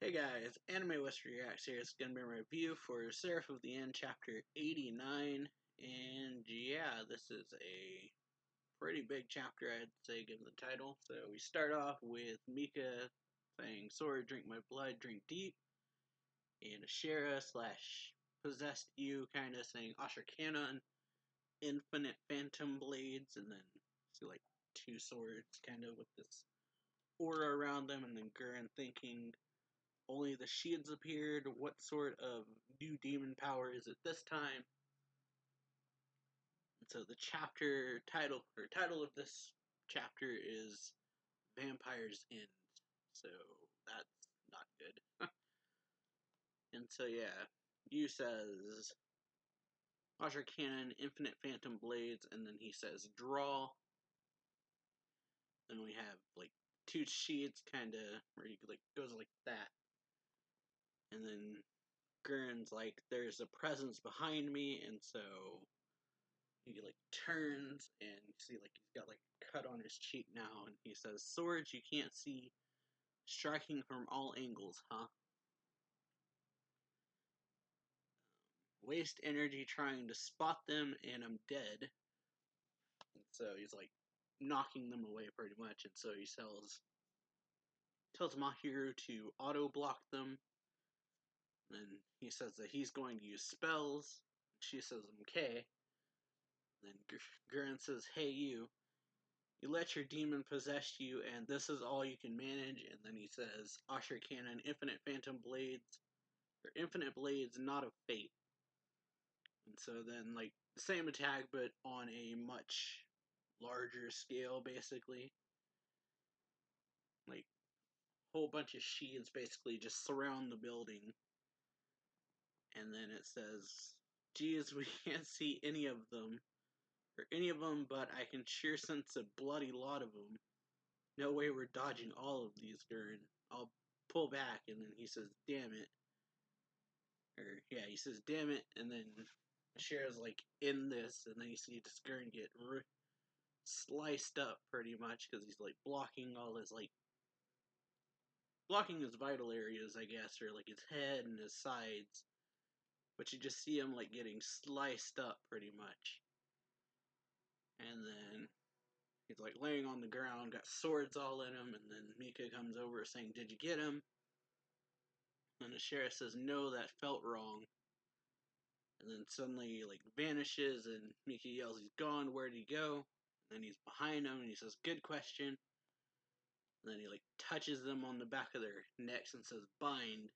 Hey guys, Anime West Reacts here. It's gonna be a review for Seraph of the End, chapter 89. And yeah, this is a pretty big chapter, I'd say, given the title. So we start off with Mika saying, "Sword, drink my blood, drink deep." And Ashera slash possessed you kind of saying, "Asher Cannon, infinite phantom blades." And then see like two swords kind of with this aura around them. And then Gurren thinking, only the shields appeared. What sort of new demon power is it this time? And so the chapter title of this chapter is Vampire's End. So that's not good. And so yeah, Yu says Asher Cannon, Infinite Phantom Blades, and then he says draw. Then we have like two sheets kinda where you like goes like that. And then Gurren's like, there's a presence behind me, and so he like turns and you see like he's got like a cut on his cheek now, and he says, "Swords you can't see, striking from all angles, huh? Waste energy trying to spot them, and I'm dead." And so he's like knocking them away pretty much, and so he tells Mahiru to auto block them. And he says that he's going to use spells. She says, "Okay." Then Gurren says, "Hey you let your demon possess you, and this is all you can manage." And then he says, Asher Cannon, Infinite Phantom Blades, or Infinite Blades, not of Fate. And so then, like, the same attack, but on a much larger scale, basically. Like, whole bunch of shields basically just surround the building. And then it says, "Geez, we can't see any of them, but I can sure sense a bloody lot of them. No way we're dodging all of these, Gurren. I'll pull back." And then he says, "Damn it." Or, yeah, he says, "Damn it." And then Cher's like, "In this." And then you see this Gurren get sliced up pretty much because he's like blocking all his, like, blocking his vital areas, I guess, or like his head and his sides. But you just see him like getting sliced up pretty much. And then he's like laying on the ground, got swords all in him, and then Mika comes over saying, "Did you get him?" And the sheriff says, "No, that felt wrong." And then suddenly he like vanishes, and Mika yells, "He's gone, where'd he go?" And then he's behind him, and he says, "Good question." And then he like touches them on the back of their necks and says, "Bind."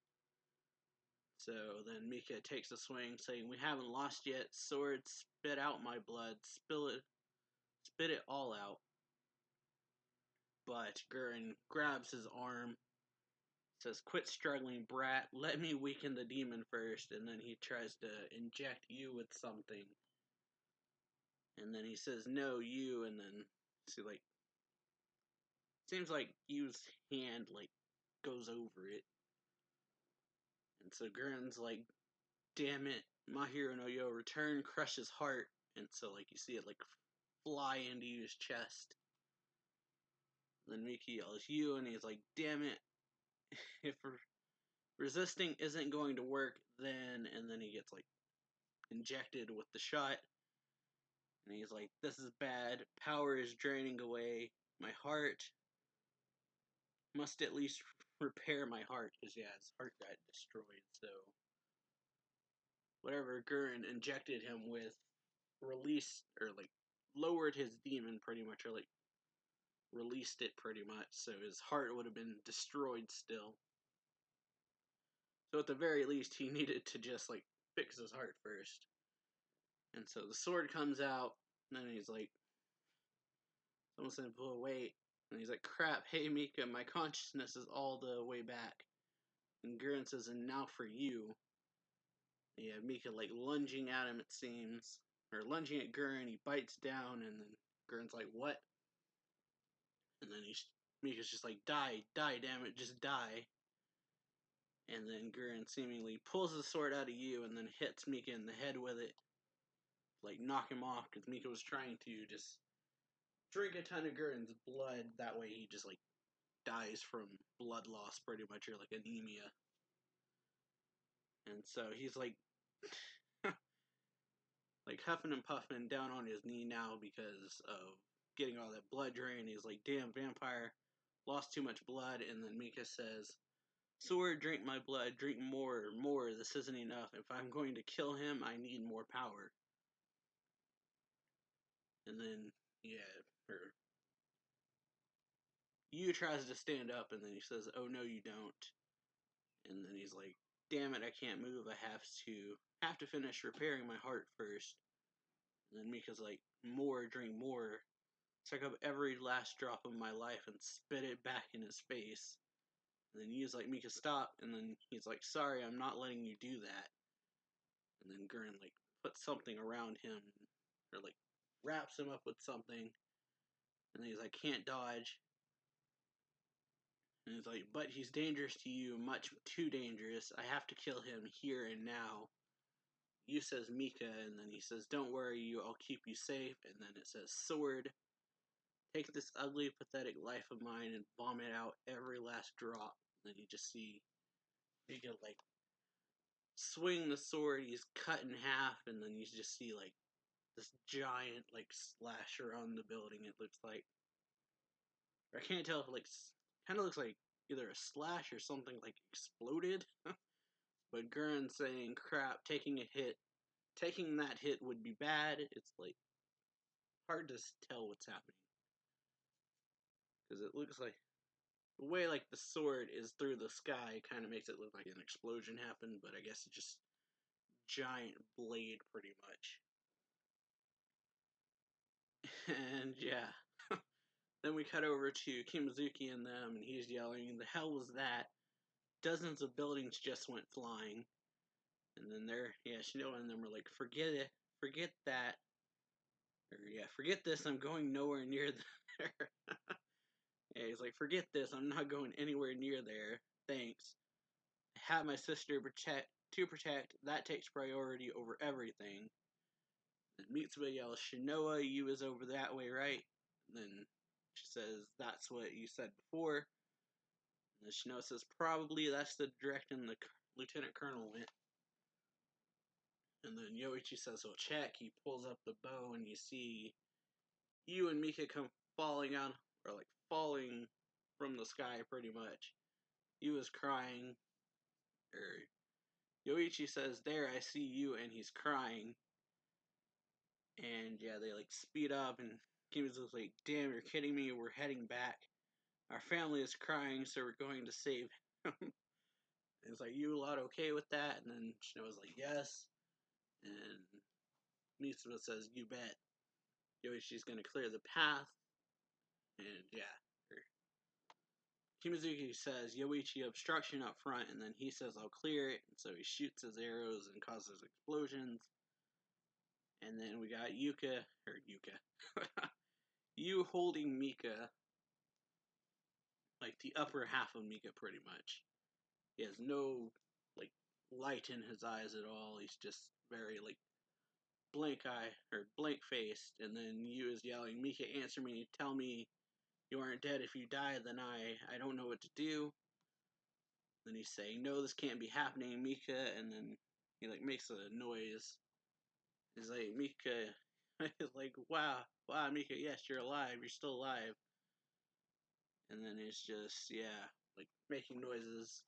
So then Mika takes a swing, saying, "We haven't lost yet. Sword, spit out my blood, spit it all out." But Gurren grabs his arm, says, "Quit struggling, brat. Let me weaken the demon first." And then he tries to inject you with something. And then he says, "No, you." And then see, like, seems like Yu's hand like goes over it. And so Gurren's like, "Damn it, my hero no yo, return, crush his heart." And so like you see it like fly into Yu's chest. And then Miki yells, "You," and he's like, "Damn it, if resisting isn't going to work, then." And then he gets like injected with the shot. And he's like, "This is bad. Power is draining away. My heart must at least repair my heart." Because, yeah, his heart got destroyed. So, whatever Gurren injected him with released, or like, lowered his demon pretty much, or like, released it pretty much. So, his heart would have been destroyed still. So, at the very least, he needed to just, like, fix his heart first. And so the sword comes out, and then he's like, someone's gonna pull away. And he's like, "Crap, hey Mika, my consciousness is all the way back." And Gurren says, "And now for you." Yeah, Mika like lunging at him, it seems. Or lunging at Gurren, he bites down, and then Gurren's like, "What?" And then Mika's just like, "Die, die, damn it, just die." And then Gurren seemingly pulls the sword out of you and then hits Mika in the head with it. Like, knock him off, because Mika was trying to just drink a ton of Gurren's blood. That way he just, like, dies from blood loss, pretty much, or like anemia. And so he's like huffing and puffing down on his knee now because of getting all that blood drain. He's like, damn, vampire, lost too much blood. And then Mika says, sword, drink my blood, drink more, more, this isn't enough. If I'm going to kill him, I need more power. And then, Yu tries to stand up, and then he says, oh no you don't. And then he's like, damn it, I can't move, I have to finish repairing my heart first. And then Mika's like, more, drink more. Suck up every last drop of my life and spit it back in his face. And then Yu's like, Mika, stop. And then he's like, sorry, I'm not letting you do that. And then Gurren like puts something around him, or like wraps him up with something. And then he's like, can't dodge. And he's like, but he's dangerous to you, much too dangerous. I have to kill him here and now. Yu says Mika, and then he says, don't worry, you, I'll keep you safe. And then it says, sword. Take this ugly, pathetic life of mine and vomit out every last drop. And then you just see Mika like swing the sword, he's cut in half, and then you just see like this giant like slash around the building. It looks like, or I can't tell if it like kind of looks like either a slash or something like exploded. But Gurren saying, crap, taking that hit would be bad. It's like hard to tell what's happening because it looks like the way like the sword is through the sky kind of makes it look like an explosion happened, but I guess it's just giant blade pretty much. And yeah, then we cut over to Kimazuki and them, and he's yelling, the hell was that? Dozens of buildings just went flying. And then Shino and them were like, forget that. Or forget this, I'm going nowhere near there. Yeah, he's like, forget this, I'm not going anywhere near there. Thanks. I have my sister to protect, that takes priority over everything. And Mitsuba yells, Shinoa, you is over that way, right? And then she says, that's what you said before. And then Shinoa says, probably that's the direction the Lieutenant Colonel went. And then Yoichi says he'll check. He pulls up the bow, and you see Yu and Mika come falling out, or like falling from the sky pretty much. Yu is crying, or Yoichi says, there, I see you, and he's crying. And yeah, they like speed up, and Kimizu's like, damn, you're kidding me, we're heading back. Our family is crying, so we're going to save him. And it's like, you a lot okay with that? And then Shinoa's like, yes. And Mitsuba says, you bet. Yoichi's gonna clear the path. And yeah. Kimazuki says, Yoichi, obstruction up front, and then he says, I'll clear it. And so he shoots his arrows and causes explosions. And then we got Yuka. Yu holding Mika, like the upper half of Mika pretty much. He has no like light in his eyes at all. He's just very like blank faced. And then Yu is yelling, Mika, answer me, tell me you aren't dead. If you die, then I don't know what to do. Then he's saying, no, this can't be happening, Mika. And then he like makes a noise. He's like, Mika. He's like, wow, Mika, yes, you're alive. You're still alive. And then it's just, like making noises.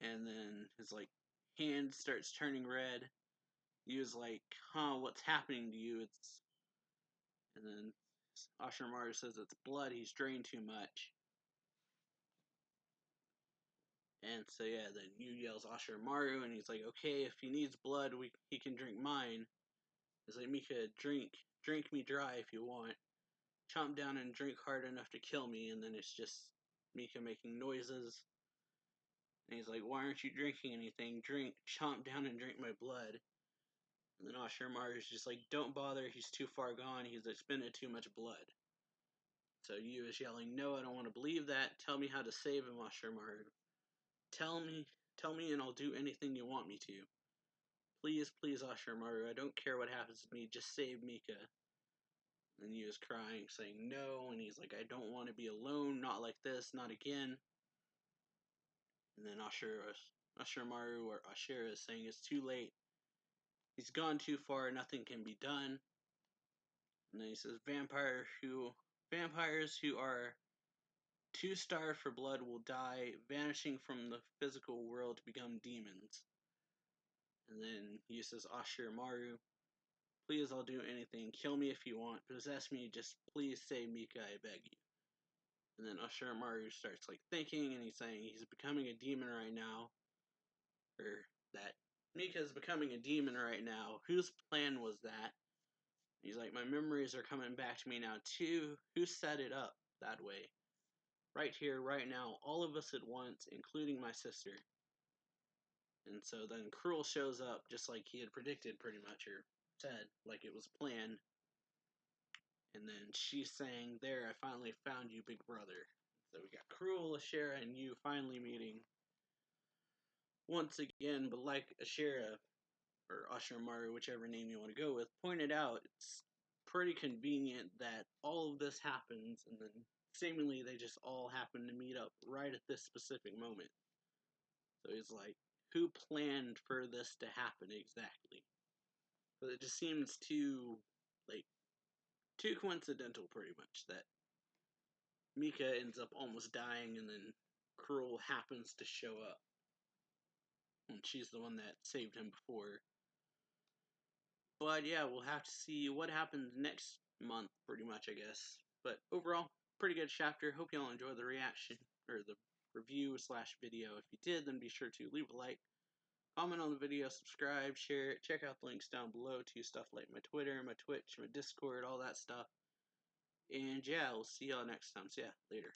And then his like hand starts turning red. He was like, huh, what's happening to you? And then Ashimaru says it's blood. He's drained too much. And so then Yu yells Ashimaru, and he's like, okay, if he needs blood, he can drink mine. He's like, Mika, drink me dry if you want. Chomp down and drink hard enough to kill me. And then it's just Mika making noises. And he's like, why aren't you drinking anything? Drink, chomp down and drink my blood. And then Ashimaru's just like, don't bother, he's too far gone, he's expended too much blood. So Yu is yelling, no, I don't want to believe that. Tell me how to save him, Ashimaru. Tell me and I'll do anything you want me to. Please, Ashimaru, I don't care what happens to me, just save Mika. And he was crying, saying no, and he's like, I don't want to be alone, not like this, not again. And then Ashiramaru or Ashira is saying it's too late. He's gone too far, nothing can be done. And then he says, vampires who are too starved for blood will die, vanishing from the physical world to become demons. And then he says, Ashiramaru, please, I'll do anything. Kill me if you want. Possess me. Just please save Mika, I beg you. And then Ashiramaru starts thinking, and he's saying he's becoming a demon right now. Or that Mika's becoming a demon right now. Whose plan was that? He's like, my memories are coming back to me now too. Who set it up that way? Right here, right now, all of us at once, including my sister. And so then Cruel shows up just like he had predicted pretty much, or said, like it was planned. And then she's saying, there, I finally found you, big brother. So we got Cruel, Ashera, and you finally meeting once again, but like Ashera, or Ashiramaru, whichever name you want to go with, pointed out, it's pretty convenient that all of this happens, and then seemingly they just all happen to meet up right at this specific moment. So he's like, who planned for this to happen exactly? But it just seems too coincidental, pretty much, that Mika ends up almost dying, and then Cruel happens to show up. And she's the one that saved him before. But yeah, we'll have to see what happens next month, pretty much, I guess. But overall, pretty good chapter. Hope y'all enjoy the reaction, or the review / video. If you did, then be sure to leave a like, comment on the video, subscribe, share it, check out the links down below to stuff like my Twitter, my Twitch, my Discord, all that stuff. And yeah, we'll see y'all next time. So yeah, later.